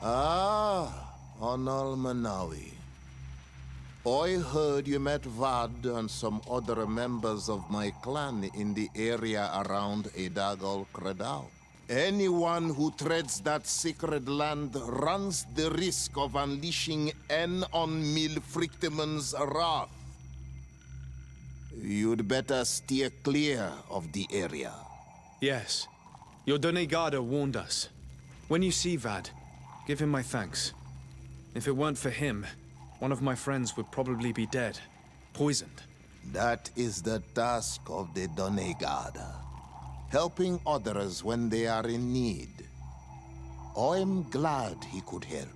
Ah, Onal Manawi. I heard you met Vad and some other members of my clan in the area around Edagol Credal. Anyone who treads that sacred land runs the risk of unleashing En on Milfrictiman's wrath. You'd better steer clear of the area. Yes. Your Donegada warned us. When you see Vad, give him my thanks. If it weren't for him, one of my friends would probably be dead. Poisoned. That is the task of the Donegada. Helping others when they are in need. I'm glad he could help.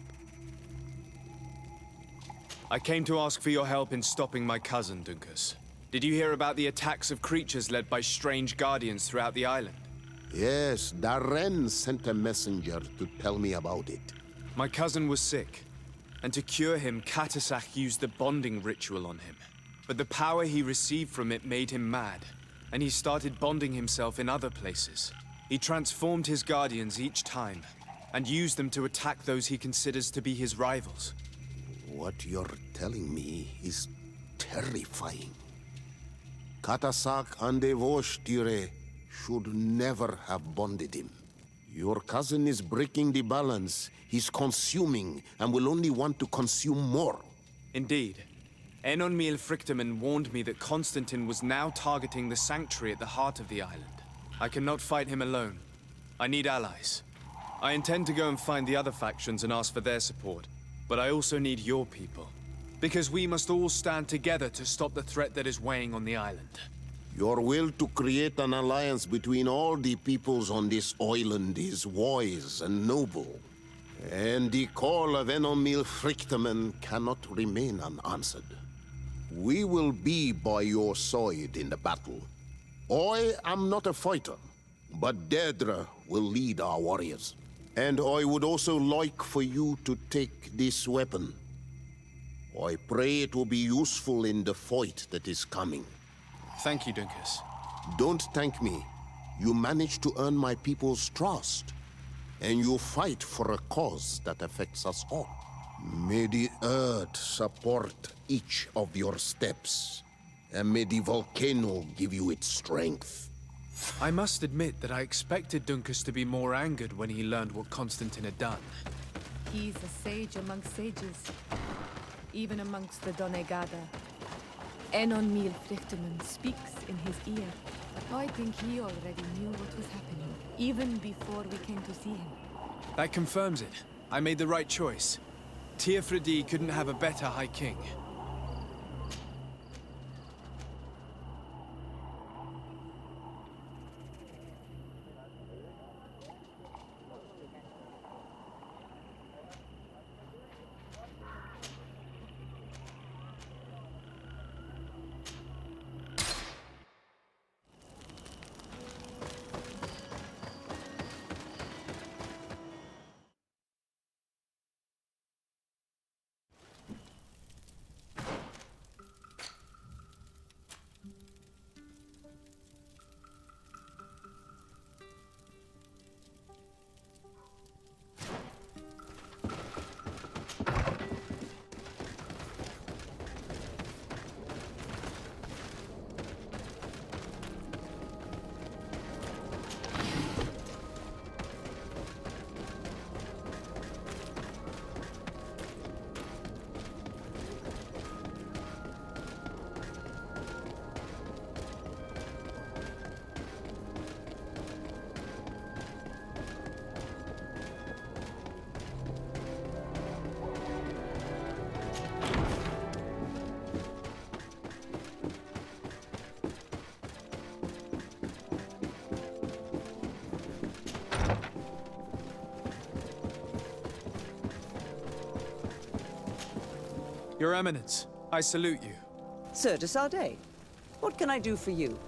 I came to ask for your help in stopping my cousin, Dunkus. Did you hear about the attacks of creatures led by strange guardians throughout the island? Yes, Darren sent a messenger to tell me about it. My cousin was sick, and to cure him, Katasak used the bonding ritual on him. But the power he received from it made him mad, and he started bonding himself in other places. He transformed his guardians each time, and used them to attack those he considers to be his rivals. What you're telling me is terrifying. Katasak and Devoshtire should never have bonded him. Your cousin is breaking the balance. He's consuming and will only want to consume more. Indeed. Enon Milfrictiman warned me that Constantine was now targeting the sanctuary at the heart of the island. I cannot fight him alone. I need allies. I intend to go and find the other factions and ask for their support. But I also need your people. Because we must all stand together to stop the threat that is weighing on the island. Your will to create an alliance between all the peoples on this island is wise and noble. And the call of Enomil Frichteman cannot remain unanswered. We will be by your side in the battle. I am not a fighter, but Daedra will lead our warriors. And I would also like for you to take this weapon. I pray it will be useful in the fight that is coming. Thank you, Dunkus. Don't thank me. You managed to earn my people's trust. And you fight for a cause that affects us all. May the earth support each of your steps. And may the volcano give you its strength. I must admit that I expected Dunkus to be more angered when he learned what Constantine had done. He's a sage amongst sages. Even amongst the Donegada. Enon Milfrichteman speaks in his ear. I think he already knew what was happening, even before we came to see him. That confirms it. I made the right choice. Teofredi couldn't have a better High King. Your Eminence, I salute you. Sir de Sardet, what can I do for you?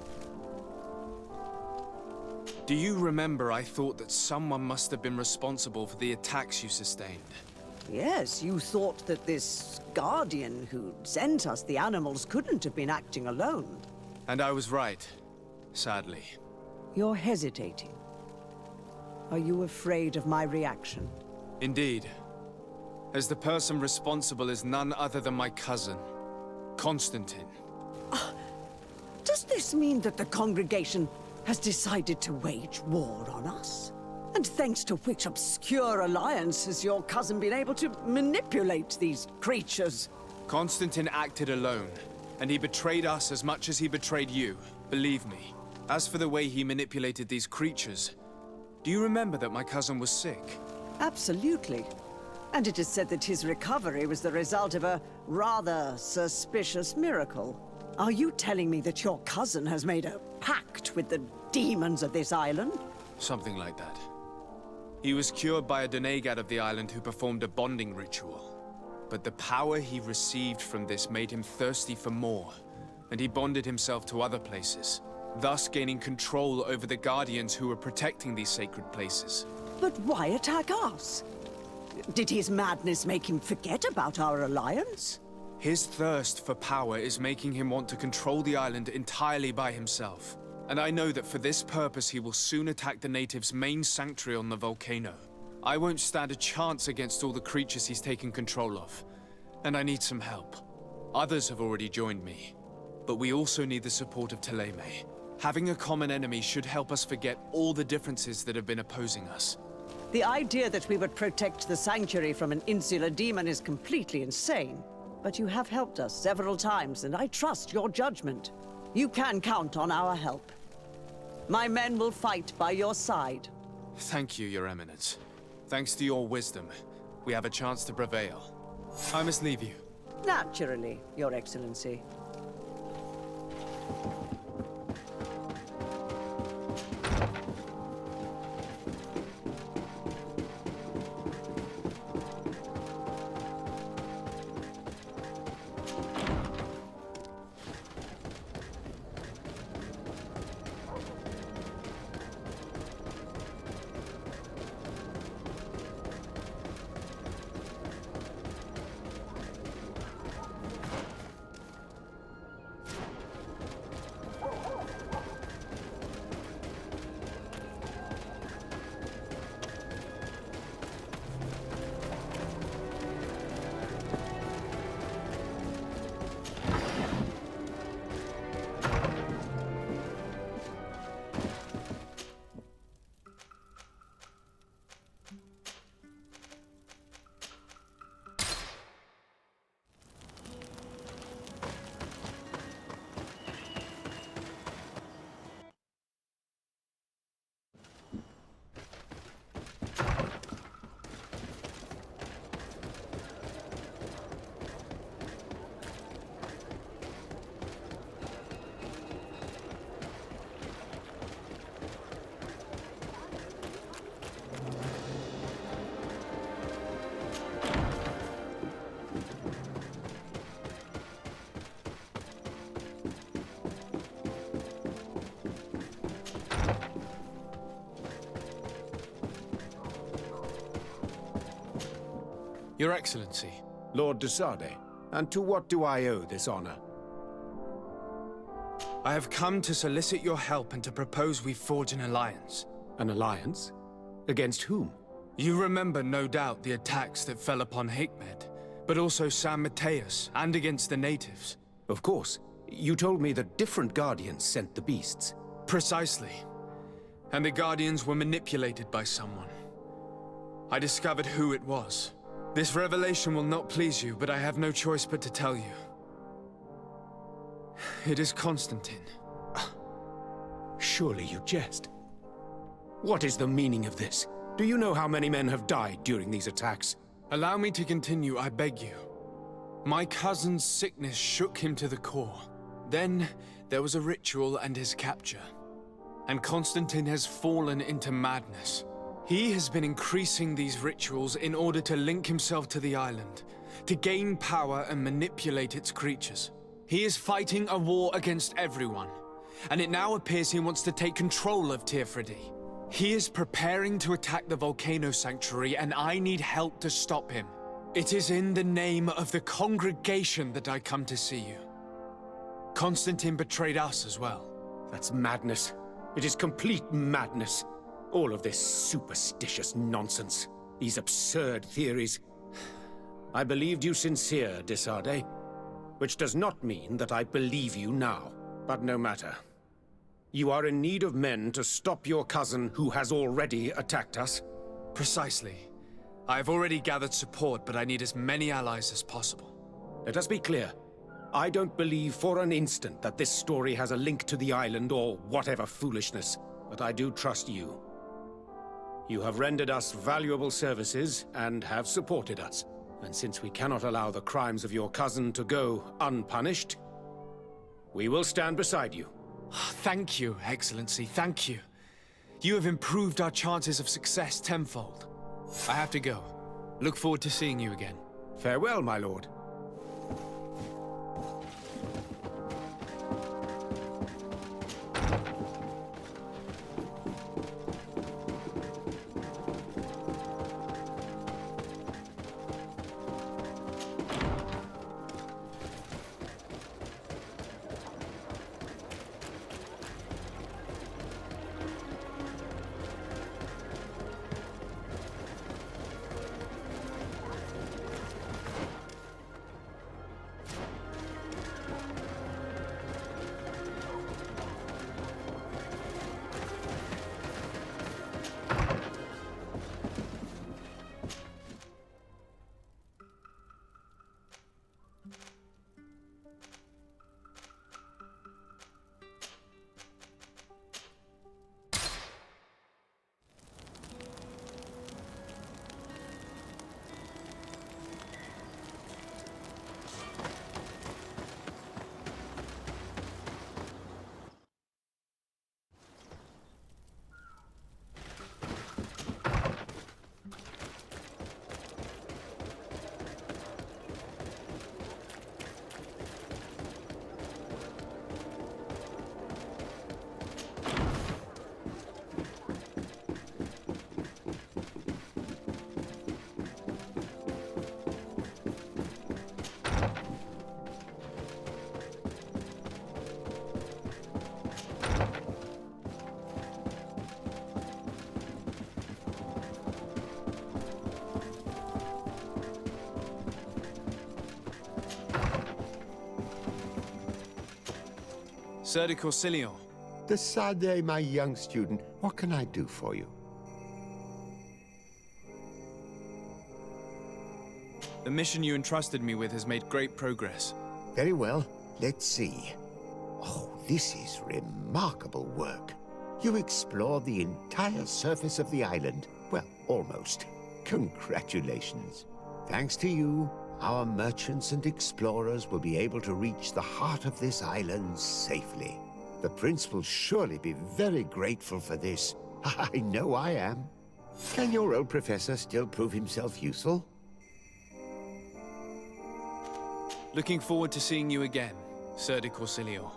Do you remember I thought that someone must have been responsible for the attacks you sustained? Yes, you thought that this guardian who sent us the animals couldn't have been acting alone. And I was right, sadly. You're hesitating. Are you afraid of my reaction? Indeed. As the person responsible is none other than my cousin, Constantine. Does this mean that the congregation has decided to wage war on us? And thanks to which obscure alliance has your cousin been able to manipulate these creatures? Constantine acted alone, and he betrayed us as much as he betrayed you, believe me. As for the way he manipulated these creatures, do you remember that my cousin was sick? Absolutely. And it is said that his recovery was the result of a rather suspicious miracle. Are you telling me that your cousin has made a pact with the demons of this island? Something like that. He was cured by a Donegad of the island who performed a bonding ritual. But the power he received from this made him thirsty for more, and he bonded himself to other places, thus gaining control over the Guardians who were protecting these sacred places. But why attack us? Did his madness make him forget about our alliance? His thirst for power is making him want to control the island entirely by himself. And I know that for this purpose he will soon attack the natives' main sanctuary on the volcano. I won't stand a chance against all the creatures he's taken control of. And I need some help. Others have already joined me. But we also need the support of Thélème. Having a common enemy should help us forget all the differences that have been opposing us. The idea that we would protect the sanctuary from an insular demon is completely insane. But you have helped us several times, and I trust your judgment. You can count on our help. My men will fight by your side. Thank you, Your Eminence. Thanks to your wisdom, we have a chance to prevail. I must leave you. Naturally, Your Excellency. Your Excellency. Lord de Sade, and to what do I owe this honor? I have come to solicit your help and to propose we forge an alliance. An alliance? Against whom? You remember, no doubt, the attacks that fell upon Hikmet, but also San Mateus, and against the natives. Of course. You told me that different Guardians sent the beasts. Precisely. And the Guardians were manipulated by someone. I discovered who it was. This revelation will not please you, but I have no choice but to tell you. It is Constantine. Surely you jest. What is the meaning of this? Do you know how many men have died during these attacks? Allow me to continue, I beg you. My cousin's sickness shook him to the core. Then, there was a ritual and his capture. And Constantine has fallen into madness. He has been increasing these rituals in order to link himself to the island, to gain power and manipulate its creatures. He is fighting a war against everyone, and it now appears he wants to take control of Teofridi. He is preparing to attack the volcano sanctuary, and I need help to stop him. It is in the name of the congregation that I come to see you. Constantine betrayed us as well. That's madness. It is complete madness. All of this superstitious nonsense. These absurd theories. I believed you sincere, Desade, which does not mean that I believe you now. But no matter. You are in need of men to stop your cousin who has already attacked us? Precisely. I have already gathered support, but I need as many allies as possible. Let us be clear. I don't believe for an instant that this story has a link to the island or whatever foolishness, but I do trust you. You have rendered us valuable services and have supported us. And since we cannot allow the crimes of your cousin to go unpunished, we will stand beside you. Thank you, Excellency, thank you. You have improved our chances of success tenfold. I have to go. Look forward to seeing you again. Farewell, my lord. Sir Corsillion. Desade, my young student, what can I do for you? The mission you entrusted me with has made great progress. Very well. Let's see. Oh, this is remarkable work. You explored the entire surface of the island. Well, almost. Congratulations. Thanks to you, our merchants and explorers will be able to reach the heart of this island safely. The prince will surely be very grateful for this. I know I am. Can your old professor still prove himself useful? Looking forward to seeing you again, Sir de Corsillion.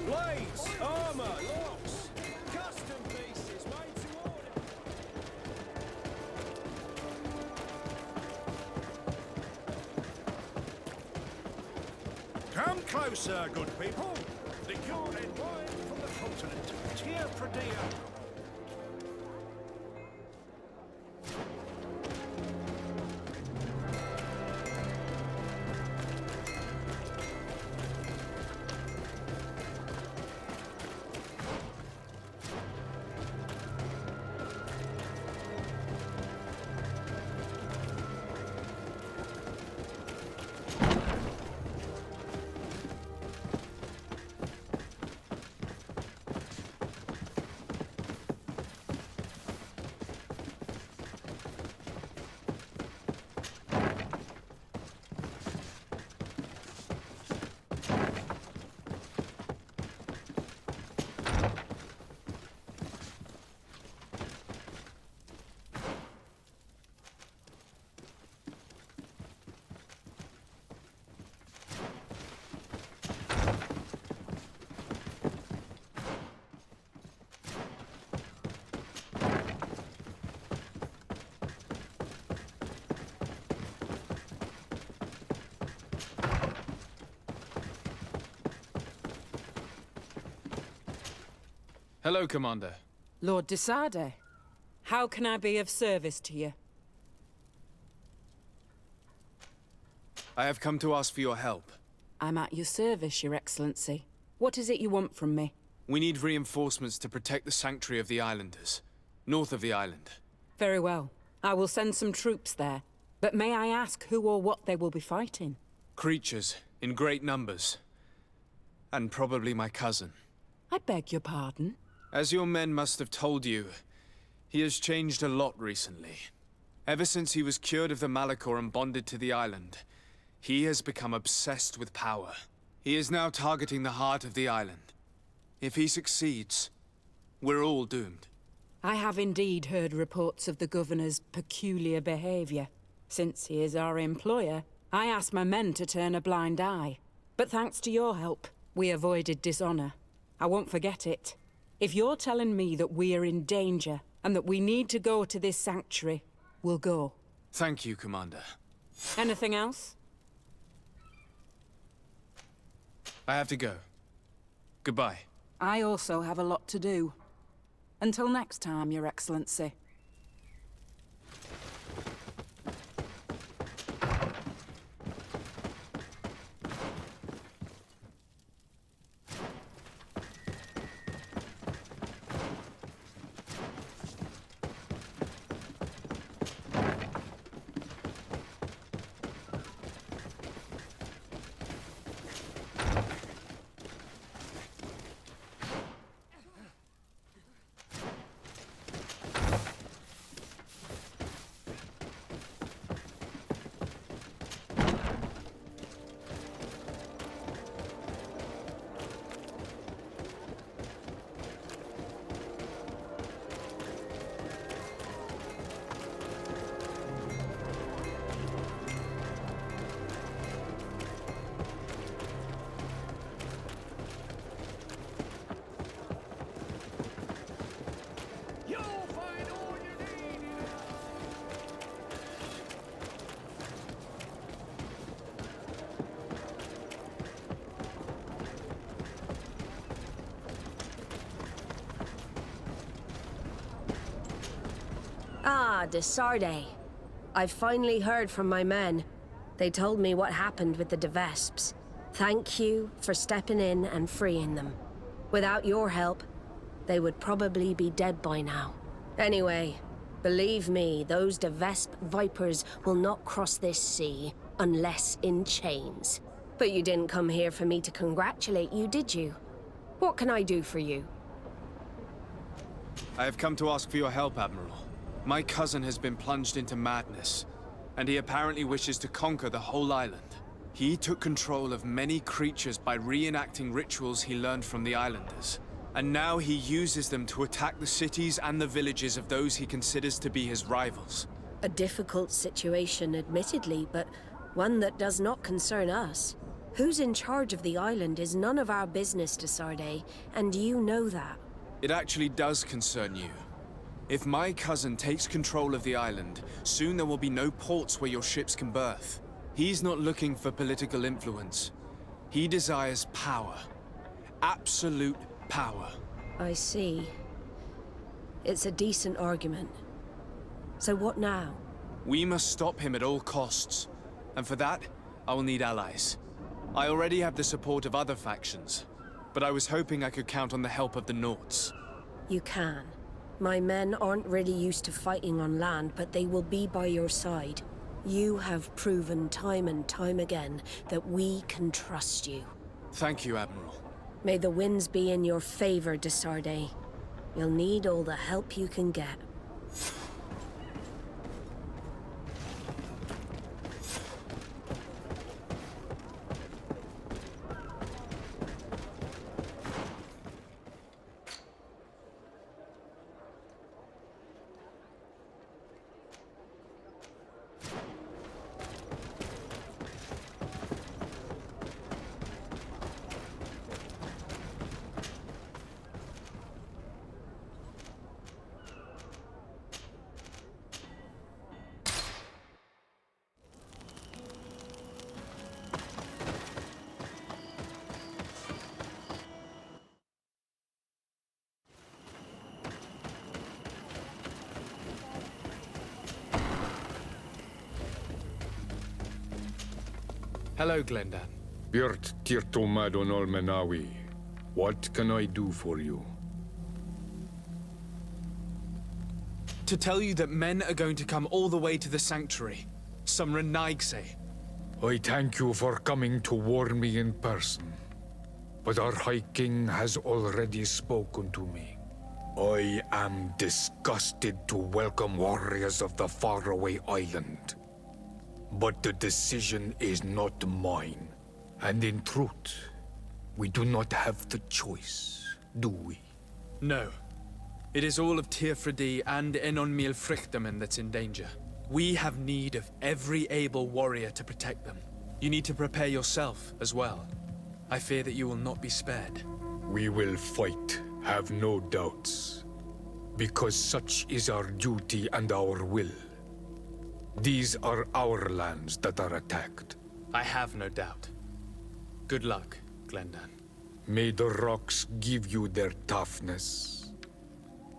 Blades, armor, locks, custom pieces made to order. Come closer, good people. The Gordon wine from the continent. Tia Pradea. Hello, Commander. Lord Desade, how can I be of service to you? I have come to ask for your help. I'm at your service, Your Excellency. What is it you want from me? We need reinforcements to protect the sanctuary of the Islanders, north of the island. Very well. I will send some troops there. But may I ask who or what they will be fighting? Creatures, in great numbers. And probably my cousin. I beg your pardon? As your men must have told you, he has changed a lot recently. Ever since he was cured of the Malachor and bonded to the island, he has become obsessed with power. He is now targeting the heart of the island. If he succeeds, we're all doomed. I have indeed heard reports of the Governor's peculiar behavior. Since he is our employer, I asked my men to turn a blind eye. But thanks to your help, we avoided dishonor. I won't forget it. If you're telling me that we are in danger, and that we need to go to this sanctuary, we'll go. Thank you, Commander. Anything else? I have to go. Goodbye. I also have a lot to do. Until next time, Your Excellency. You'll find all you need. Ah, Desarde. I've finally heard from my men. They told me what happened with the Devesps. Thank you for stepping in and freeing them. Without your help, they would probably be dead by now. Anyway, believe me, those Devesp vipers will not cross this sea unless in chains. But you didn't come here for me to congratulate you, did you? What can I do for you? I have come to ask for your help, Admiral. My cousin has been plunged into madness, and he apparently wishes to conquer the whole island. He took control of many creatures by reenacting rituals he learned from the Islanders. And now he uses them to attack the cities and the villages of those he considers to be his rivals. A difficult situation, admittedly, but one that does not concern us. Who's in charge of the island is none of our business, Desarde, and you know that. It actually does concern you. If my cousin takes control of the island, soon there will be no ports where your ships can berth. He's not looking for political influence. He desires power. Absolute power. I see. It's a decent argument. So what now? We must stop him at all costs. And for that, I will need allies. I already have the support of other factions, but I was hoping I could count on the help of the Nauts. You can. My men aren't really used to fighting on land, but they will be by your side. You have proven time and time again that we can trust you. Thank you, Admiral. May the winds be in your favor, Desarde. You'll need all the help you can get. Hello, Glendan. Birt Tirtomadon Olmenawi. What can I do for you? To tell you that men are going to come all the way to the sanctuary. Some Renaigse. I thank you for coming to warn me in person. But our High King has already spoken to me. I am disgusted to welcome warriors of the faraway island. But the decision is not mine. And in truth, we do not have the choice, do we? No. It is all of Tirfredi and Enonmil Frichterman that's in danger. We have need of every able warrior to protect them. You need to prepare yourself as well. I fear that you will not be spared. We will fight, have no doubts. Because such is our duty and our will. These are our lands that are attacked. I have no doubt. Good luck, Glendan. May the rocks give you their toughness.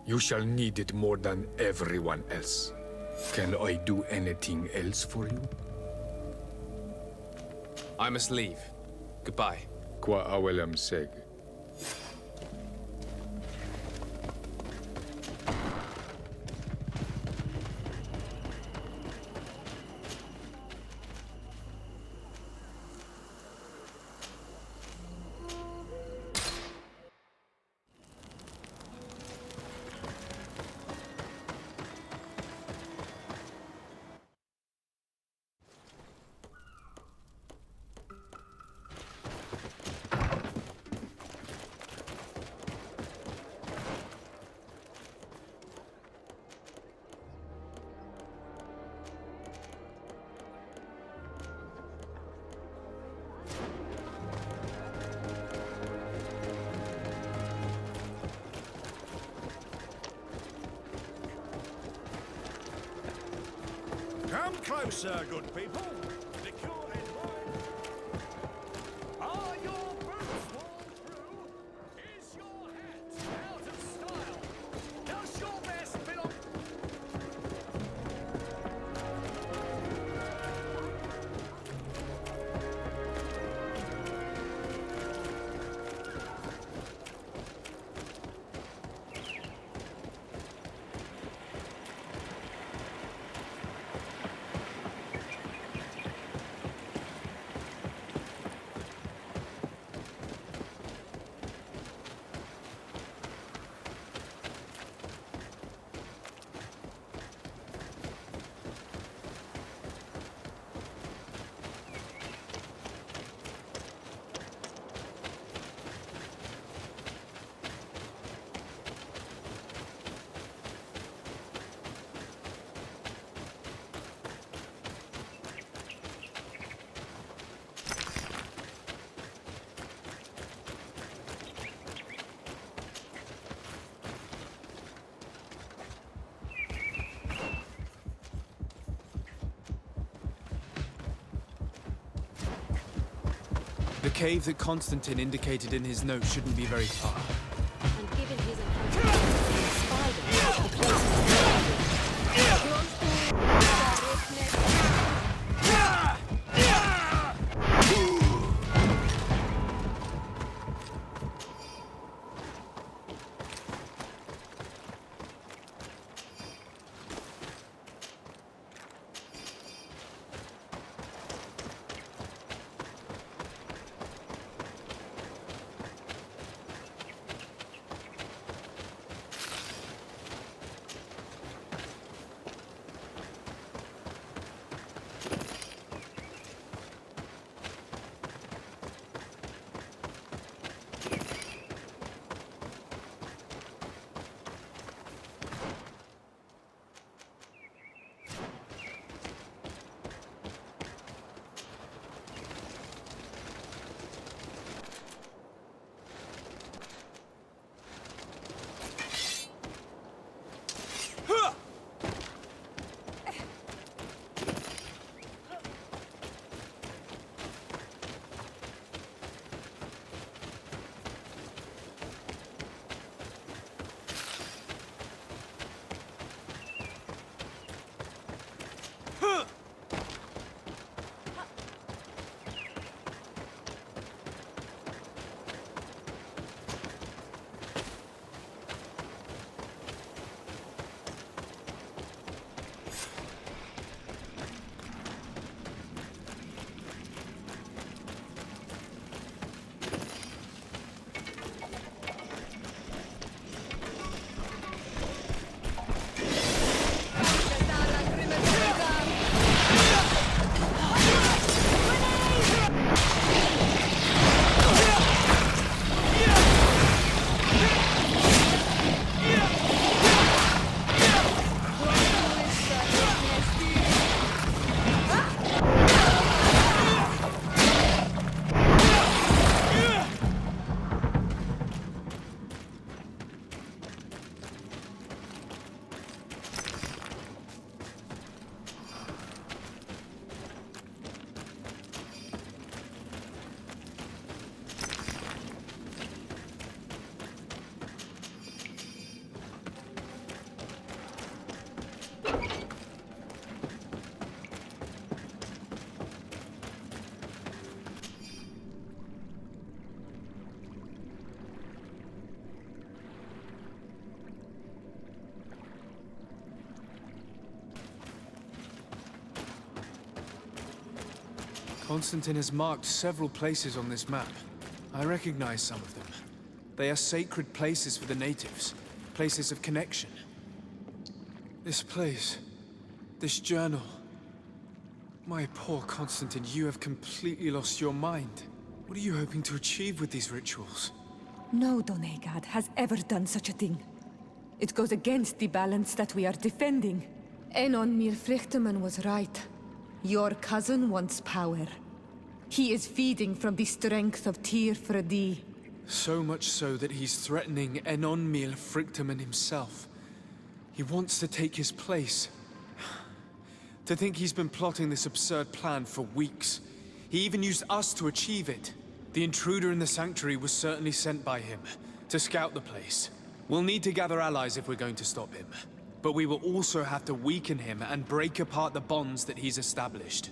You shall need it more than everyone else. Can I do anything else for you? I must leave. Goodbye. Qua awelem seg. Come closer, good people. Liquor and wine. Are your boots worn through? Is your hat out of style? Does your vest belong? The cave that Constantine indicated in his note shouldn't be very far. And given his encounter with the spider, the closest Constantine has marked several places on this map. I recognize some of them. They are sacred places for the natives, places of connection. This place, this journal. My poor Constantine, you have completely lost your mind. What are you hoping to achieve with these rituals? No Donegad has ever done such a thing. It goes against the balance that we are defending. Enon Mirfrichteman was right. Your cousin wants power. He is feeding from the strength of Tyr Fredi. So much so that he's threatening Enon Mirfrichteman himself. He wants to take his place. To think he's been plotting this absurd plan for weeks. He even used us to achieve it. The intruder in the sanctuary was certainly sent by him, to scout the place. We'll need to gather allies if we're going to stop him. But we will also have to weaken him and break apart the bonds that he's established.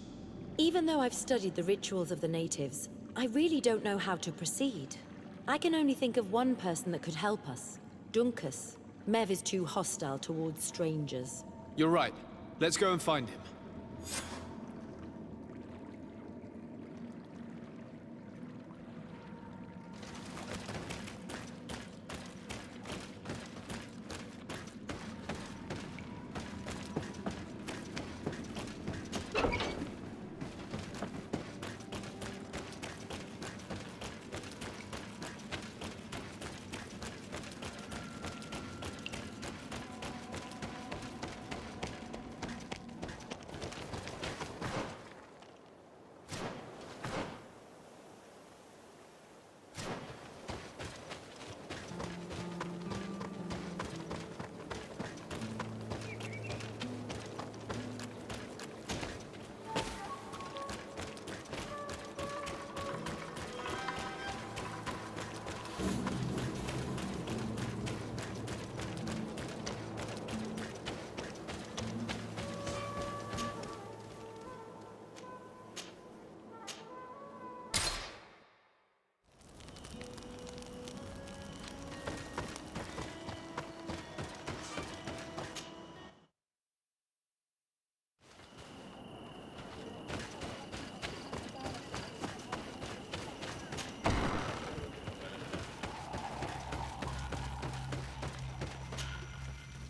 Even though I've studied the rituals of the natives, I really don't know how to proceed. I can only think of one person that could help us. Dunkus. Mev is too hostile towards strangers. You're right. Let's go and find him.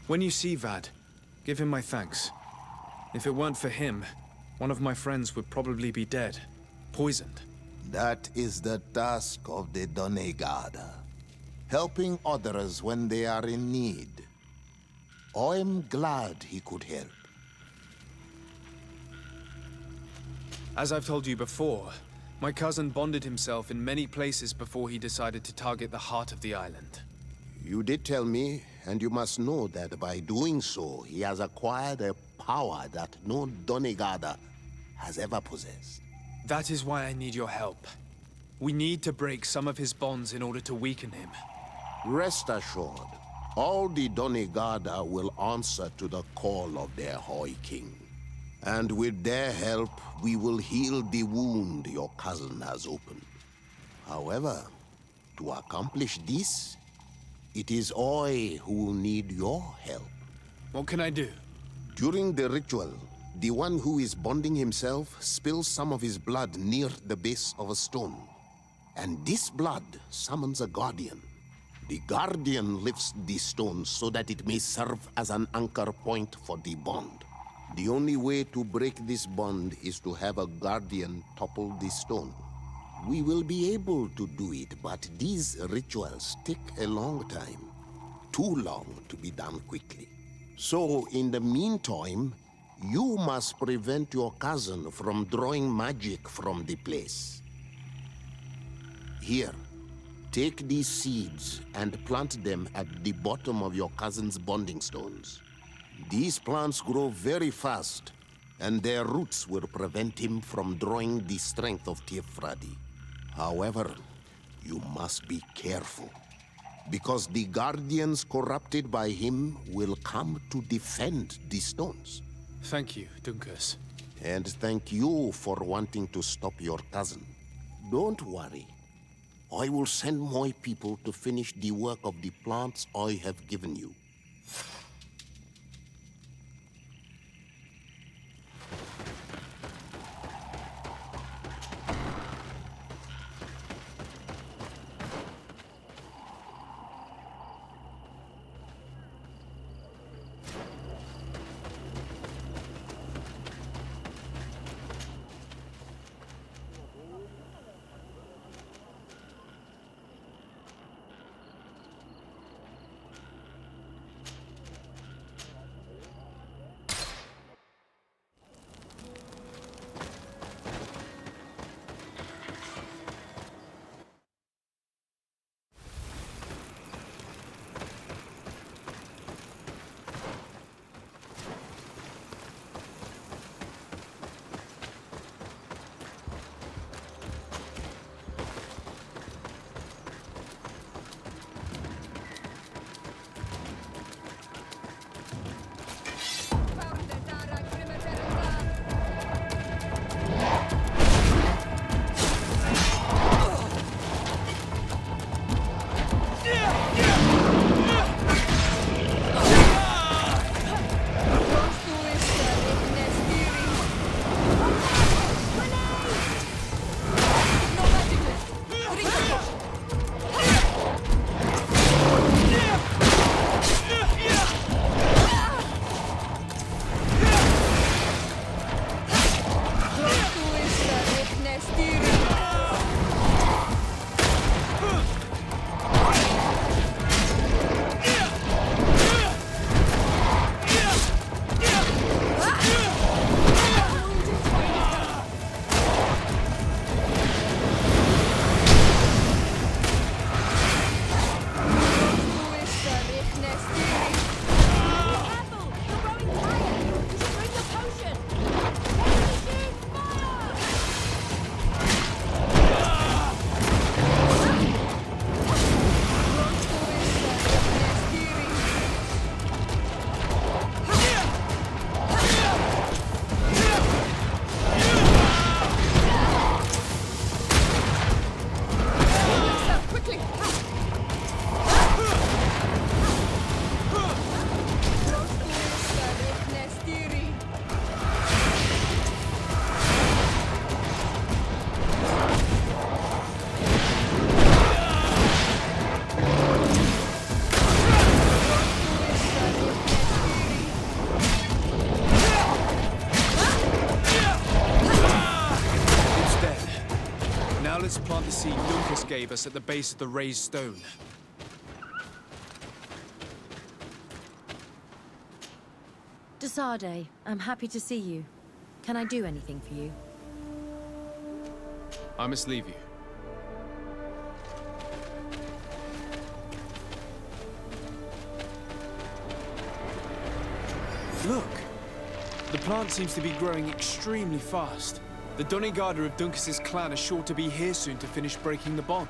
When you see Vad, give him my thanks. If it weren't for him, one of my friends would probably be dead, poisoned. That is the task of the Donegada. Helping others when they are in need. I'm glad he could help. As I've told you before, my cousin bonded himself in many places before he decided to target the heart of the island. You did tell me, and you must know that by doing so, he has acquired a power that no Donegada has ever possessed. That is why I need your help. We need to break some of his bonds in order to weaken him. Rest assured, all the Donegada will answer to the call of their High King. And with their help, we will heal the wound your cousin has opened. However, to accomplish this, it is I who will need your help. What can I do? During the ritual, the one who is bonding himself spills some of his blood near the base of a stone. And this blood summons a guardian. The guardian lifts the stone so that it may serve as an anchor point for the bond. The only way to break this bond is to have a guardian topple the stone. We will be able to do it, but these rituals take a long time. Too long to be done quickly. So, in the meantime, you must prevent your cousin from drawing magic from the place. Here, take these seeds and plant them at the bottom of your cousin's bonding stones. These plants grow very fast, and their roots will prevent him from drawing the strength of Tifradi. However, you must be careful, because the guardians corrupted by him will come to defend the stones. Thank you, Dunkus. And thank you for wanting to stop your cousin. Don't worry. I will send my people to finish the work of the plants I have given you. Let's plant the seed Duncus gave us at the base of the raised stone. Desarde, I'm happy to see you. Can I do anything for you? I must leave you. Look! The plant seems to be growing extremely fast. The Donegada of Duncus's clan are sure to be here soon to finish breaking the bond.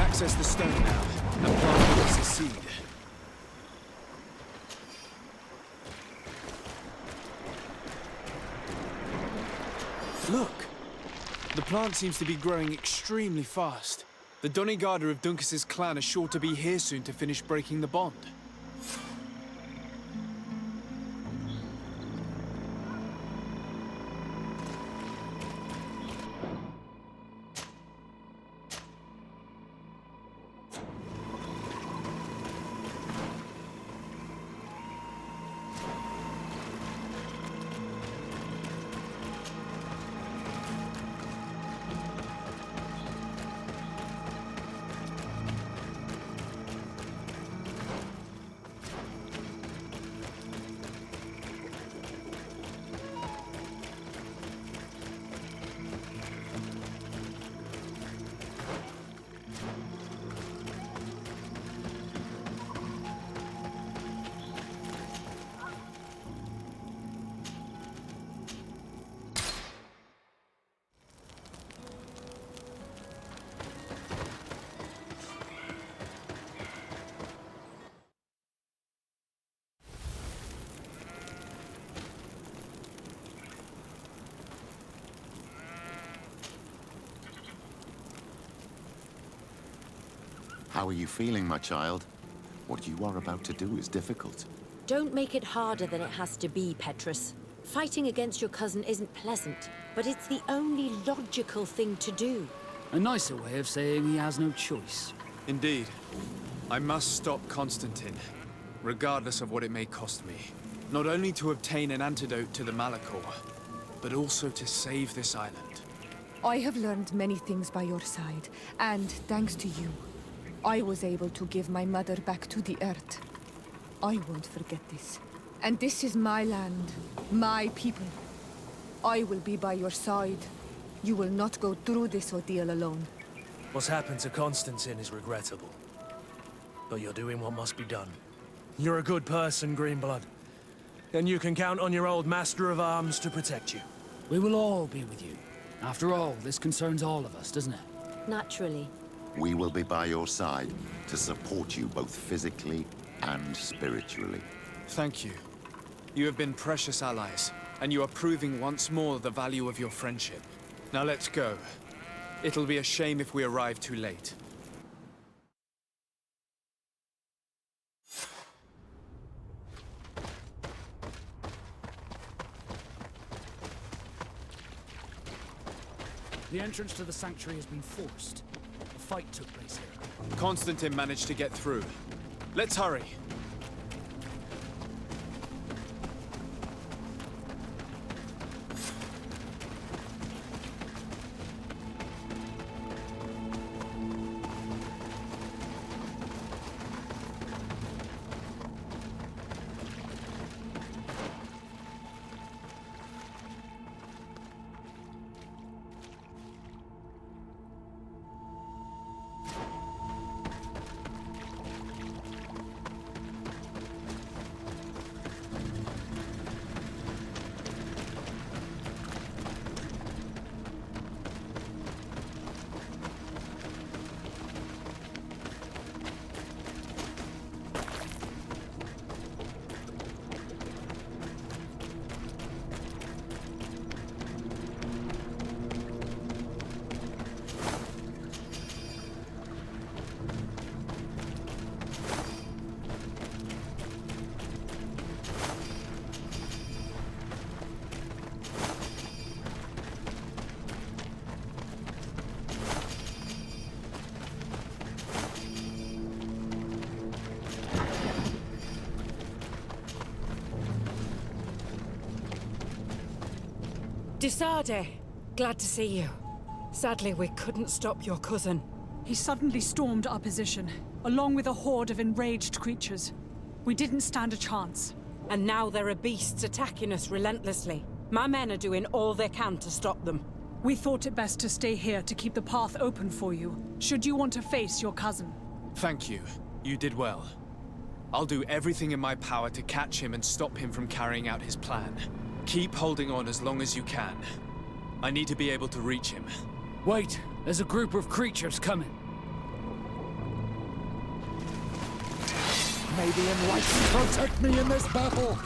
Access the stone now, and plant the seed. Look! The plant seems to be growing extremely fast. The Donegada of Duncus's clan are sure to be here soon to finish breaking the bond. How are you feeling, my child? What you are about to do is difficult. Don't make it harder than it has to be, Petrus. Fighting against your cousin isn't pleasant, but it's the only logical thing to do. A nicer way of saying he has no choice. Indeed. I must stop Constantine, regardless of what it may cost me. Not only to obtain an antidote to the Malachor, but also to save this island. I have learned many things by your side, and thanks to you, I was able to give my mother back to the earth. I won't forget this. And this is my land, my people. I will be by your side. You will not go through this ordeal alone. What's happened to Constantine is regrettable. But you're doing what must be done. You're a good person, Greenblood. And you can count on your old master of arms to protect you. We will all be with you. After all, this concerns all of us, doesn't it? Naturally. We will be by your side to support you both physically and spiritually. Thank you. You have been precious allies, and you are proving once more the value of your friendship. Now let's go. It'll be a shame if we arrive too late. The entrance to the sanctuary has been forced. A fight took place here. Constantine managed to get through. Let's hurry. Disarde, glad to see you. Sadly, we couldn't stop your cousin. He suddenly stormed our position, along with a horde of enraged creatures. We didn't stand a chance. And now there are beasts attacking us relentlessly. My men are doing all they can to stop them. We thought it best to stay here to keep the path open for you, should you want to face your cousin. Thank you. You did well. I'll do everything in my power to catch him and stop him from carrying out his plan. Keep holding on as long as you can. I need to be able to reach him. Wait, there's a group of creatures coming. May the Enlightened protect me in this battle!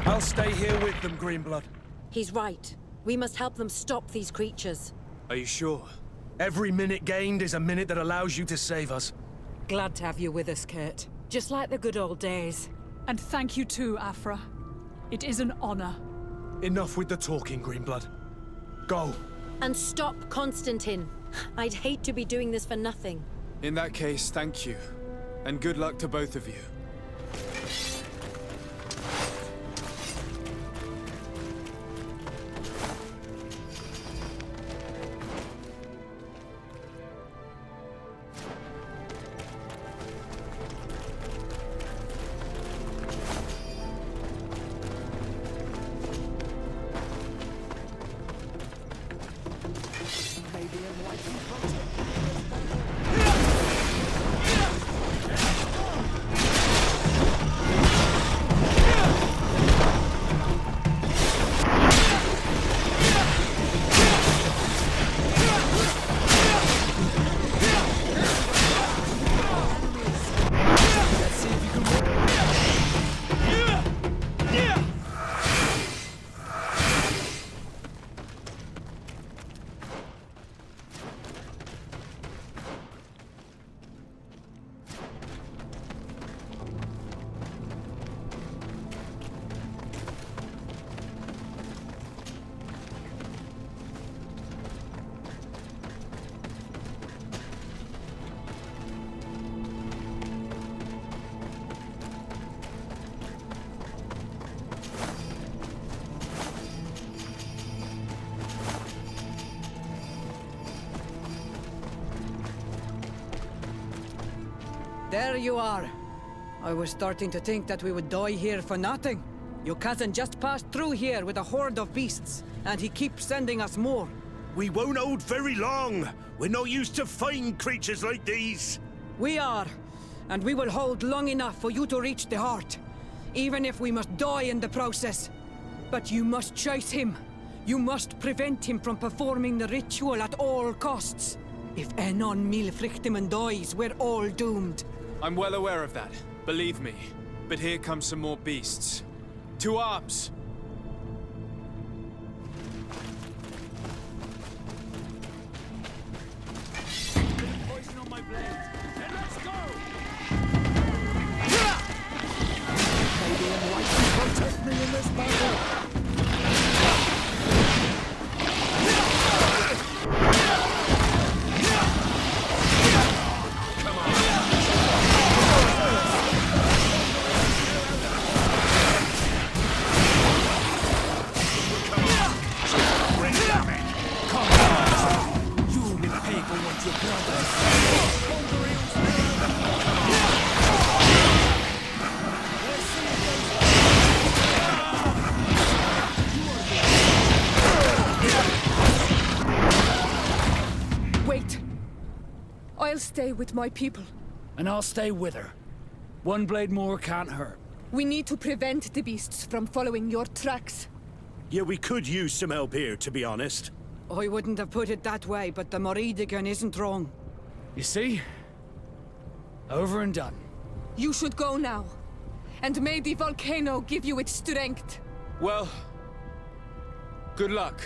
I'll stay here with them, Greenblood. He's right. We must help them stop these creatures. Are you sure? Every minute gained is a minute that allows you to save us. Glad to have you with us, Kurt. Just like the good old days. And thank you too, Afra. It is an honor. Enough with the talking, Greenblood. Go. And stop Constantine. I'd hate to be doing this for nothing. In that case, thank you. And good luck to both of you. There you are. I was starting to think that we would die here for nothing. Your cousin just passed through here with a horde of beasts, and he keeps sending us more. We won't hold very long. We're not used to fighting creatures like these. We are, and we will hold long enough for you to reach the heart, even if we must die in the process. But you must chase him. You must prevent him from performing the ritual at all costs. If Enon Milfrichteman dies, we're all doomed. I'm well aware of that, believe me. But here come some more beasts. To arms! Poison on my blade. Then let's go! Maybe I'm right to protect me in this battle. Wait. I'll stay with my people. And I'll stay with her. One blade more can't hurt. We need to prevent the beasts from following your tracks. Yeah, we could use some help here, to be honest. I wouldn't have put it that way, but the Moridigan isn't wrong. You see? Over and done. You should go now. And may the volcano give you its strength. Well, good luck.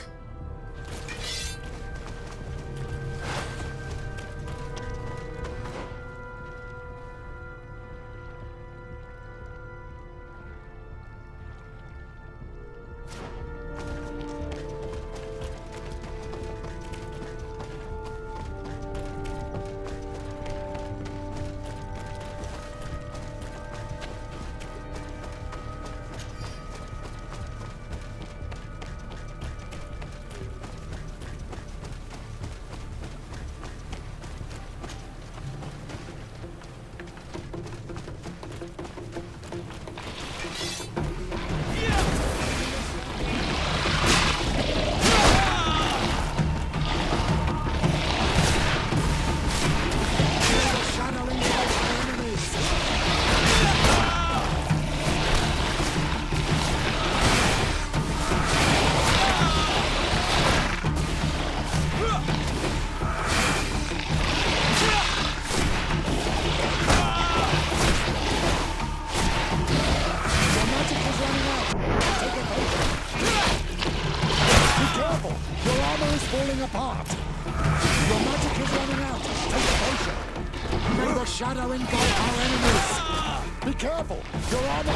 Shadow engulf our enemies! Be careful! Your armor!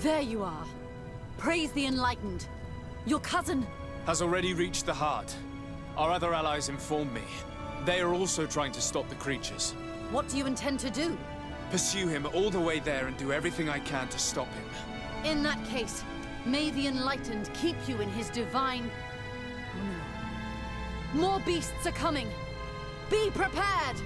There you are. Praise the Enlightened. Your cousin... has already reached the heart. Our other allies informed me. They are also trying to stop the creatures. What do you intend to do? Pursue him all the way there and do everything I can to stop him. In that case, may the Enlightened keep you in his divine... No. More beasts are coming! Be prepared!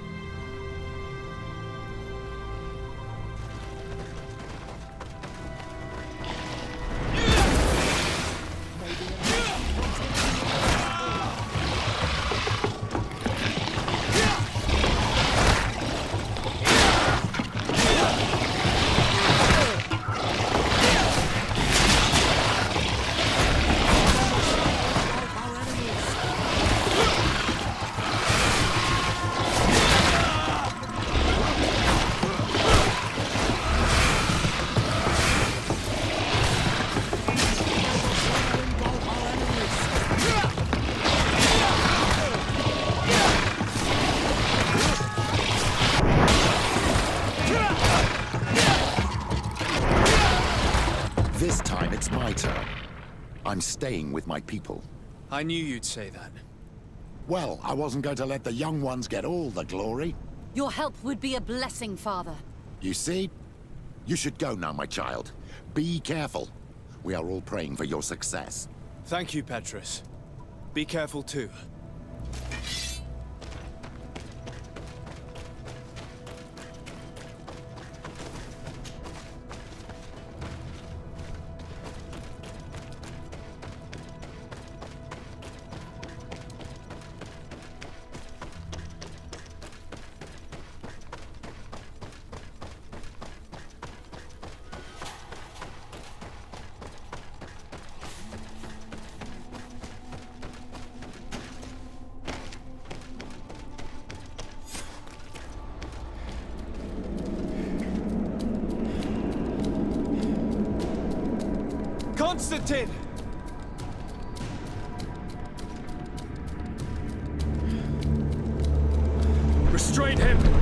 time it's my turn. I'm staying with my people. I knew you'd say that. Well, I wasn't going to let the young ones get all the glory. Your help would be a blessing, Father. You see? You should go now, my child. Be careful. We are all praying for your success. Thank you, Petrus. Be careful too. Constantine! Restrain him!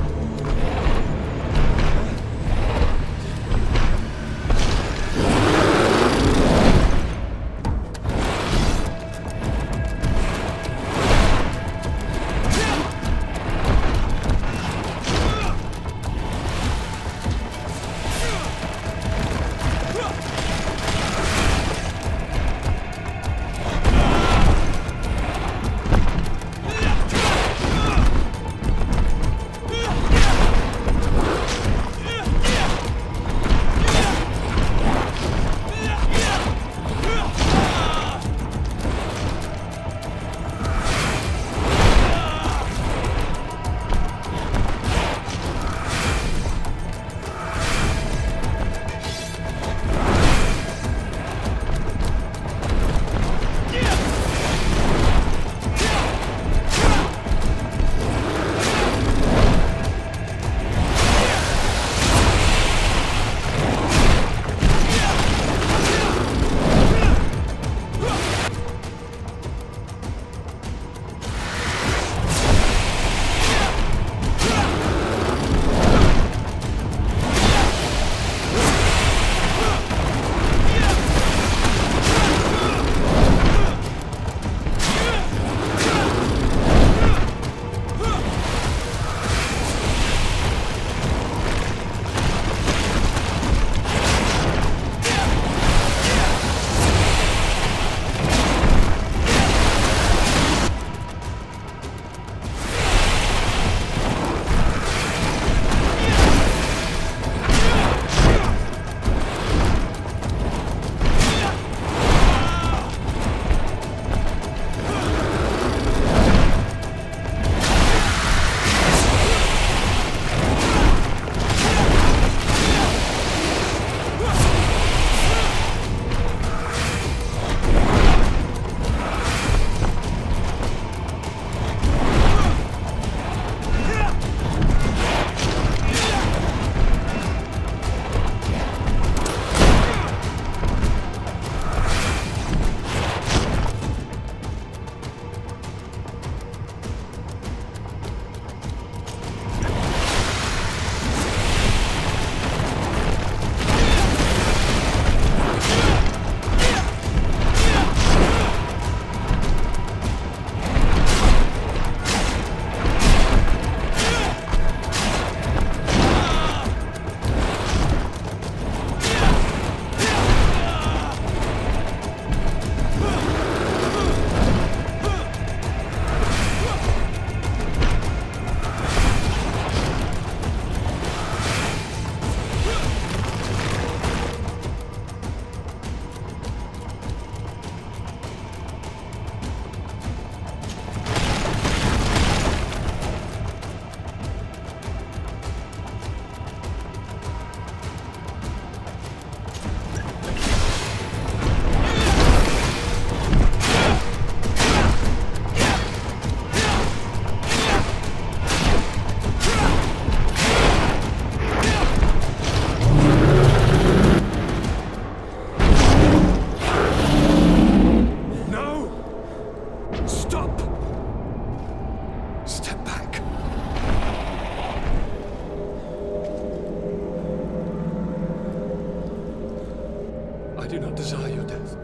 I do not desire your death.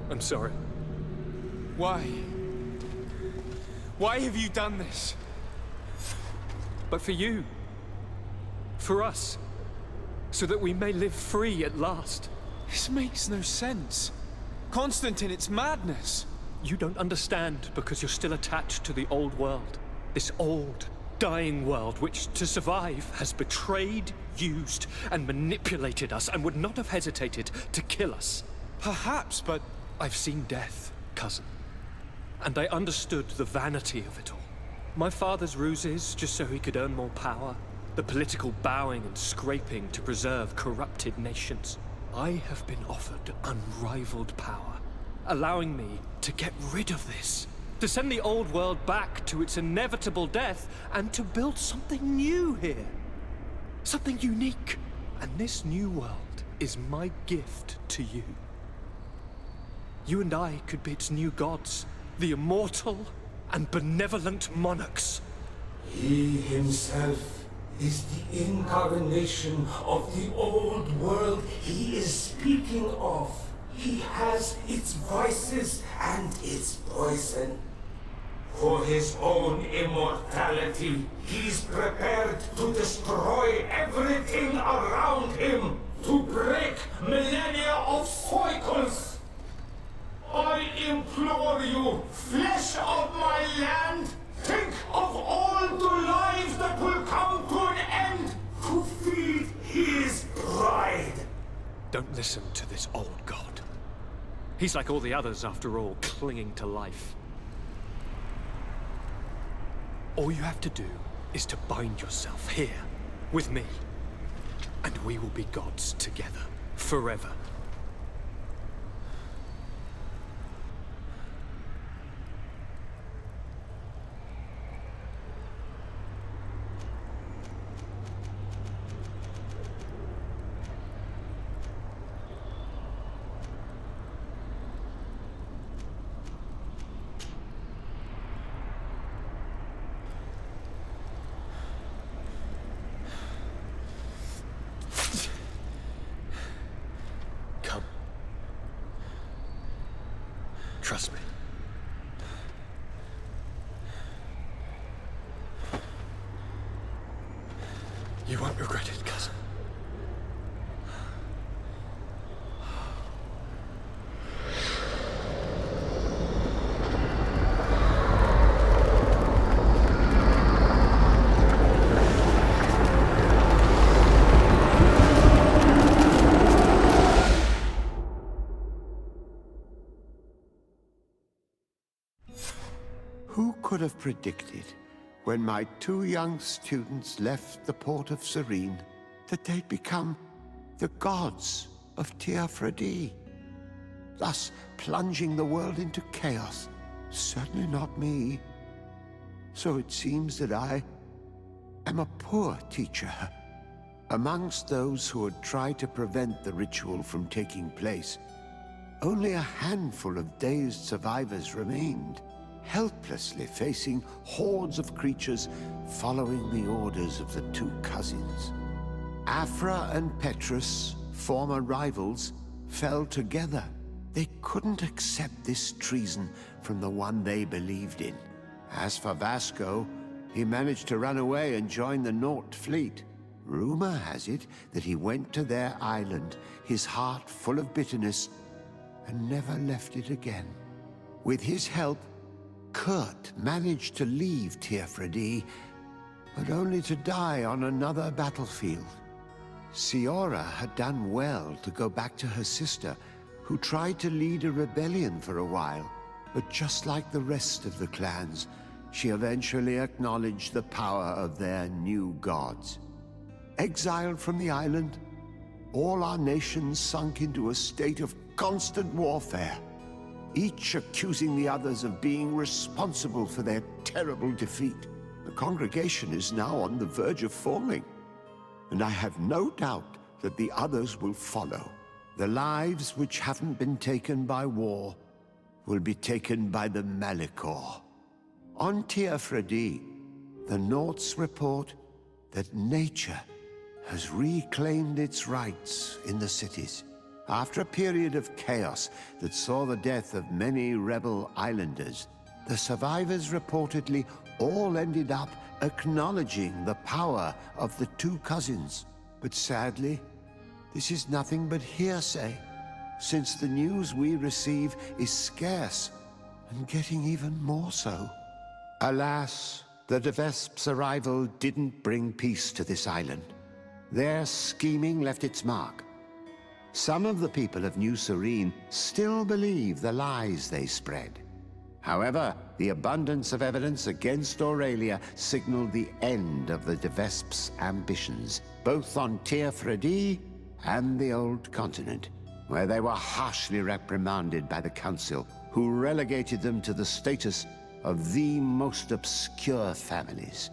I'm sorry. Why? Why have you done this? But for you. For us. So that we may live free at last. This makes no sense. Constantine, it's madness. You don't understand because you're still attached to the old world. This old, dying world which, to survive, has betrayed, used, and manipulated us and would not have hesitated to kill us. Perhaps, but I've seen death, cousin. And I understood the vanity of it all. My father's ruses just so he could earn more power. The political bowing and scraping to preserve corrupted nations. I have been offered unrivaled power, allowing me to get rid of this. To send the old world back to its inevitable death and to build something new here. Something unique. And this new world is my gift to you. You and I could be its new gods, the immortal and benevolent monarchs. He himself is the incarnation of the old world he is speaking of. He has its vices and its poison. For his own immortality, he's prepared to destroy everything around him, to break millennia of cycles. I implore you, flesh of my land, think of all the lives that will come to an end to feed his pride. Don't listen to this old god. He's like all the others, after all, clinging to life. All you have to do is to bind yourself here, with me. And we will be gods together, forever. Trust me. You won't regret it, cousin. Who could have predicted, when my two young students left the port of Serene, that they'd become the gods of Teofredi, thus plunging the world into chaos? Certainly not me. So it seems that I am a poor teacher. Amongst those who had tried to prevent the ritual from taking place, only a handful of dazed survivors remained, helplessly facing hordes of creatures following the orders of the two cousins. Afra and Petrus, former rivals, fell together. They couldn't accept this treason from the one they believed in. As for Vasco, he managed to run away and join the Naut fleet. Rumor has it that he went to their island, his heart full of bitterness, and never left it again. With his help, Kurt managed to leave Teofredi, but only to die on another battlefield. Siora had done well to go back to her sister, who tried to lead a rebellion for a while, but just like the rest of the clans, she eventually acknowledged the power of their new gods. Exiled from the island, all our nations sunk into a state of constant warfare, each accusing the others of being responsible for their terrible defeat. The congregation is now on the verge of falling, and I have no doubt that the others will follow. The lives which haven't been taken by war will be taken by the Malicor. On Teofredi, the Nauts report that nature has reclaimed its rights in the cities. After a period of chaos that saw the death of many rebel islanders, the survivors reportedly all ended up acknowledging the power of the two cousins. But sadly, this is nothing but hearsay, since the news we receive is scarce, and getting even more so. Alas, the De Vesp's arrival didn't bring peace to this island. Their scheming left its mark. Some of the people of New Serene still believe the lies they spread. However, the abundance of evidence against Aurelia signaled the end of the De Vesp's ambitions, both on Tyr Fredie and the Old Continent, where they were harshly reprimanded by the Council, who relegated them to the status of the most obscure families.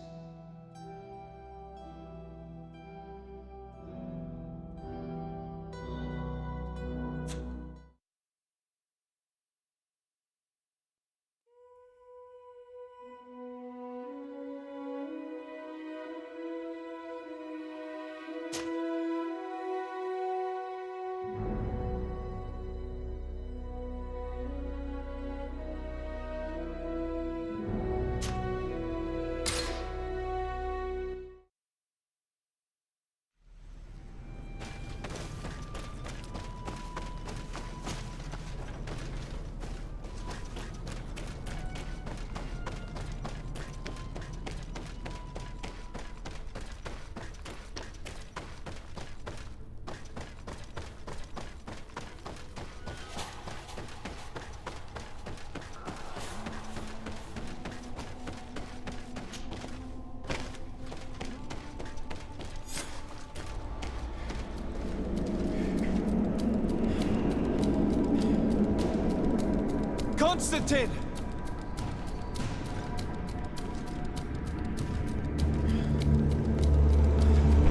Constantine!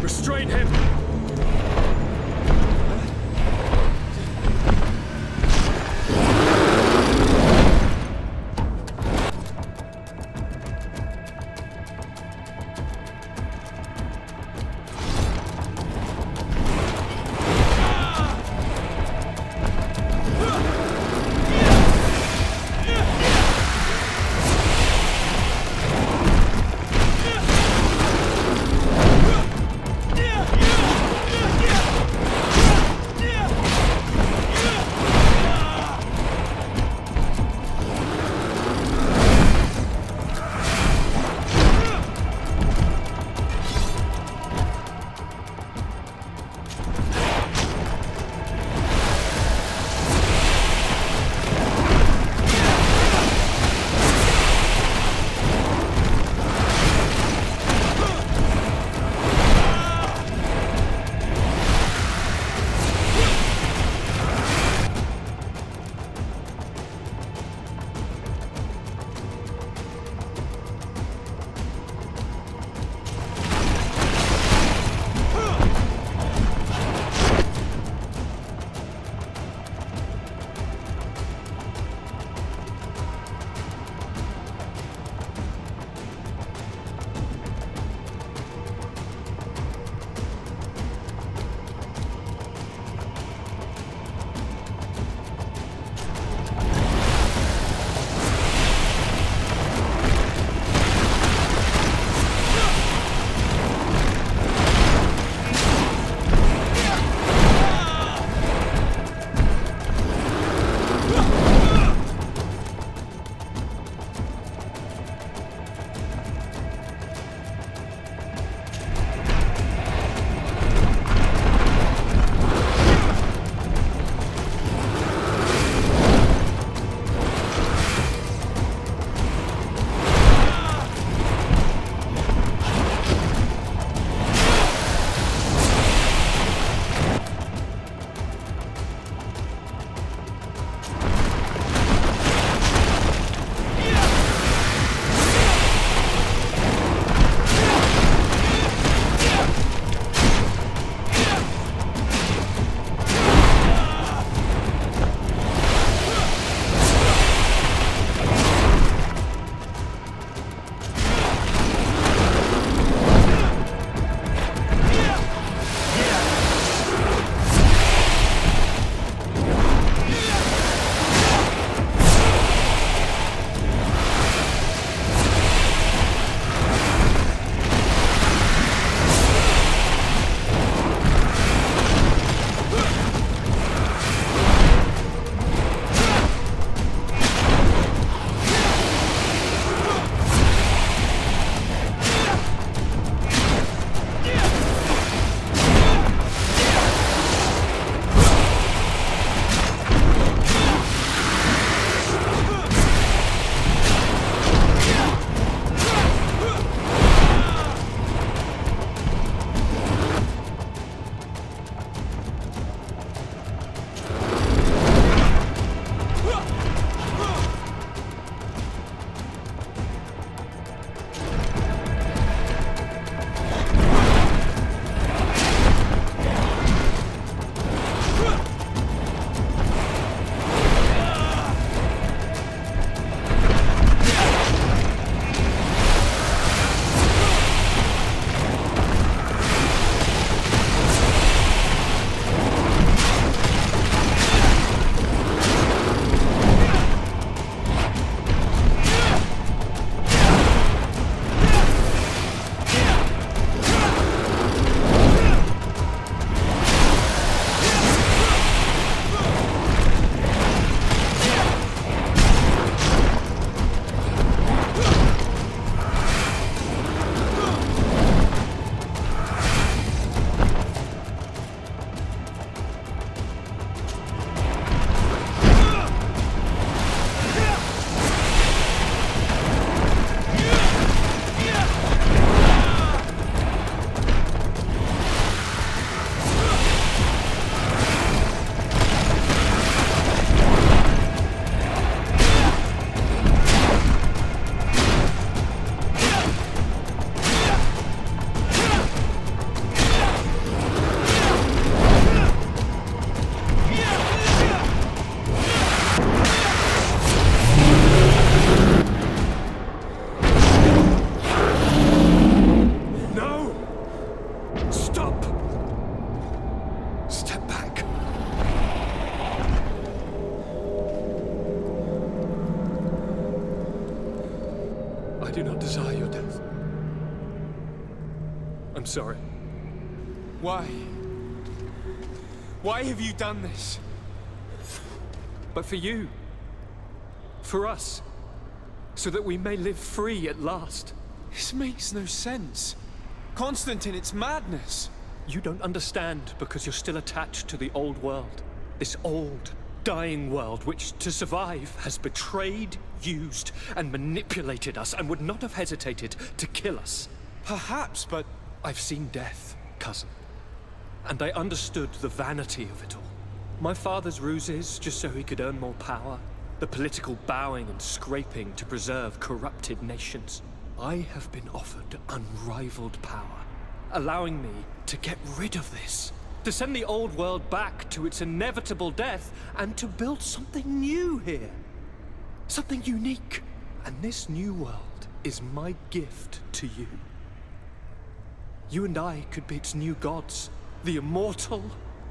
Restrain him! Yeah! I'm sorry. Why? Why have you done this? But for you. For us. So that we may live free at last. This makes no sense. Constantine, it's madness. You don't understand because you're still attached to the old world. This old, dying world which, to survive, has betrayed, used, and manipulated us and would not have hesitated to kill us. Perhaps, but I've seen death, cousin. And I understood the vanity of it all. My father's ruses just so he could earn more power. The political bowing and scraping to preserve corrupted nations. I have been offered unrivaled power, allowing me to get rid of this. To send the old world back to its inevitable death and to build something new here. Something unique. And this new world is my gift to you. You and I could be its new gods, the immortal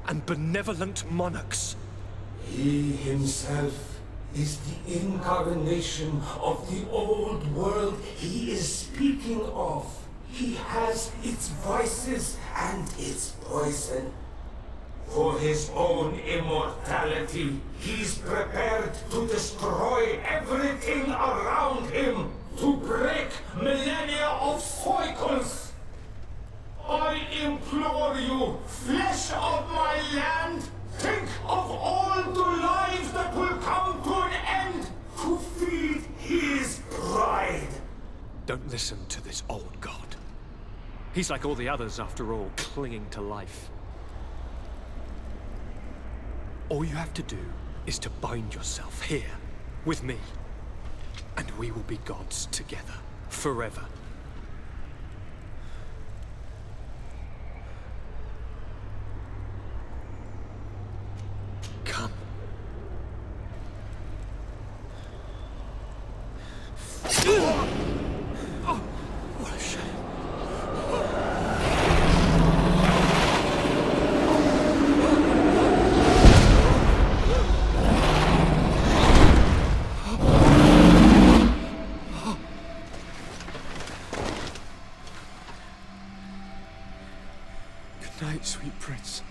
and benevolent monarchs. He himself is the incarnation of the old world he is speaking of. He has its vices and its poison. For his own immortality, he's prepared to destroy everything around him, to break millennia of cycles. I implore you, flesh of my land, think of all the lives that will come to an end to feed his pride. Don't listen to this old god. He's like all the others, after all, clinging to life. All you have to do is to bind yourself here, with me. And we will be gods together, forever. Come. Oh, what a shame. Good night, sweet prince.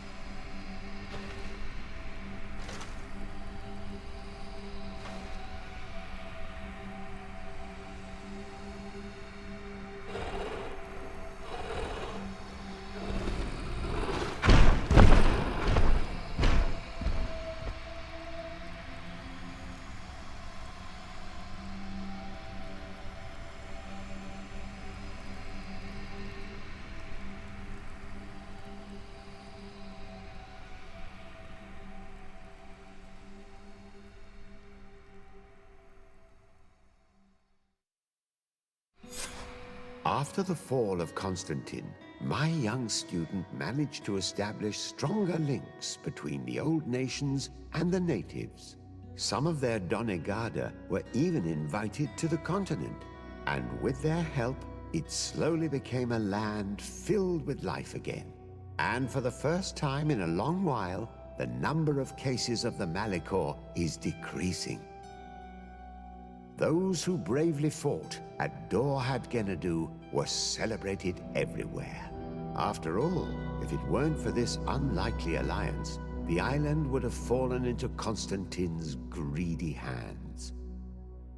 After the fall of Constantine, my young student managed to establish stronger links between the old nations and the natives. Some of their donegada were even invited to the continent, and with their help, it slowly became a land filled with life again. And for the first time in a long while, the number of cases of the Malichor is decreasing. Those who bravely fought at Dorhad Genadu were celebrated everywhere. After all, if it weren't for this unlikely alliance, the island would have fallen into Constantine's greedy hands.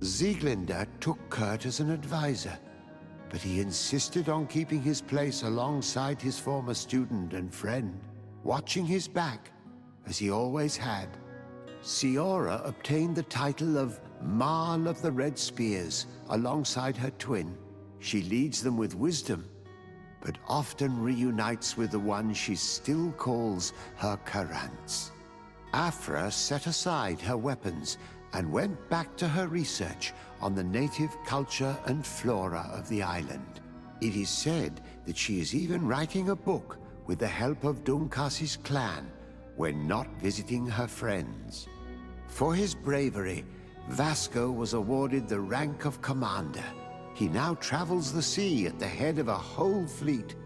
Sieglinde took Kurt as an advisor, but he insisted on keeping his place alongside his former student and friend, watching his back, as he always had. Siora obtained the title of Marl of the Red Spears alongside her twin. She leads them with wisdom, but often reunites with the one she still calls her Karants. Afra set aside her weapons and went back to her research on the native culture and flora of the island. It is said that she is even writing a book with the help of Dunkas's clan when not visiting her friends. For his bravery, Vasco was awarded the rank of commander. He now travels the sea at the head of a whole fleet,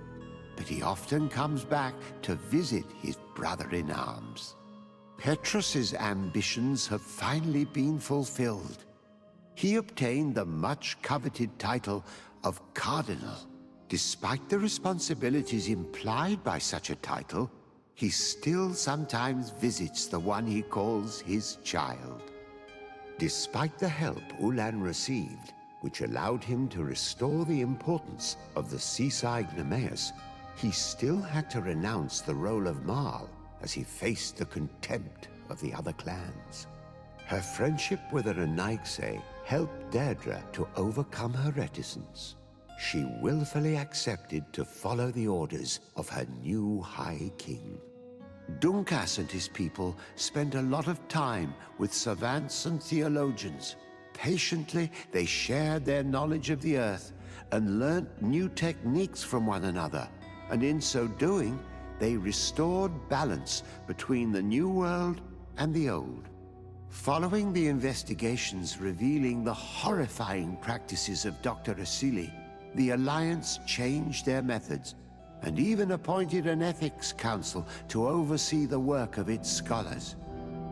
but he often comes back to visit his brother-in-arms. Petrus's ambitions have finally been fulfilled. He obtained the much-coveted title of Cardinal, Despite the responsibilities implied by such a title, he still sometimes visits the one he calls his child. Despite the help Ulan received, which allowed him to restore the importance of the seaside Nemeus, he still had to renounce the role of Marl as he faced the contempt of the other clans. Her friendship with the Renaigse helped Deirdre to overcome her reticence. She willfully accepted to follow the orders of her new High King. Dunkas and his people spent a lot of time with savants and theologians. Patiently, they shared their knowledge of the earth and learnt new techniques from one another, and in so doing, they restored balance between the new world and the old. Following the investigations revealing the horrifying practices of Dr. Asili, the Alliance changed their methods and even appointed an ethics council to oversee the work of its scholars.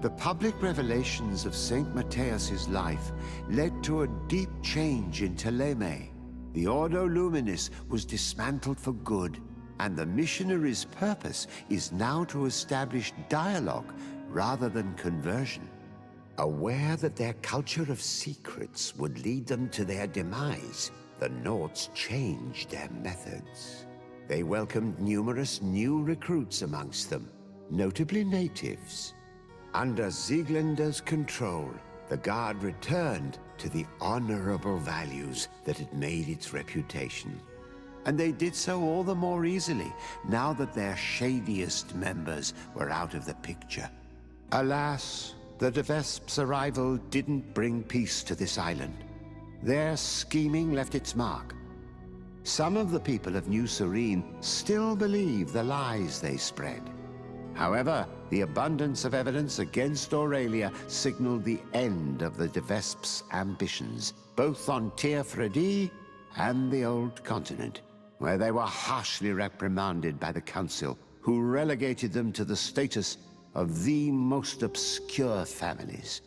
The public revelations of St. Matthias's life led to a deep change in Teleme. The Ordo Luminis was dismantled for good, and the missionaries' purpose is now to establish dialogue rather than conversion. Aware that their culture of secrets would lead them to their demise, the Nords changed their methods. They welcomed numerous new recruits amongst them, notably natives. Under Sieglinder's control, the Guard returned to the honorable values that had made its reputation. And they did so all the more easily, now that their shadiest members were out of the picture. Alas, the De Vesp's arrival didn't bring peace to this island. Their scheming left its mark. Some of the people of New Serene still believe the lies they spread. However, the abundance of evidence against Aurelia signaled the end of the De Vesp's ambitions, both on Tir Fredi and the Old Continent, where they were harshly reprimanded by the Council, who relegated them to the status of the most obscure families.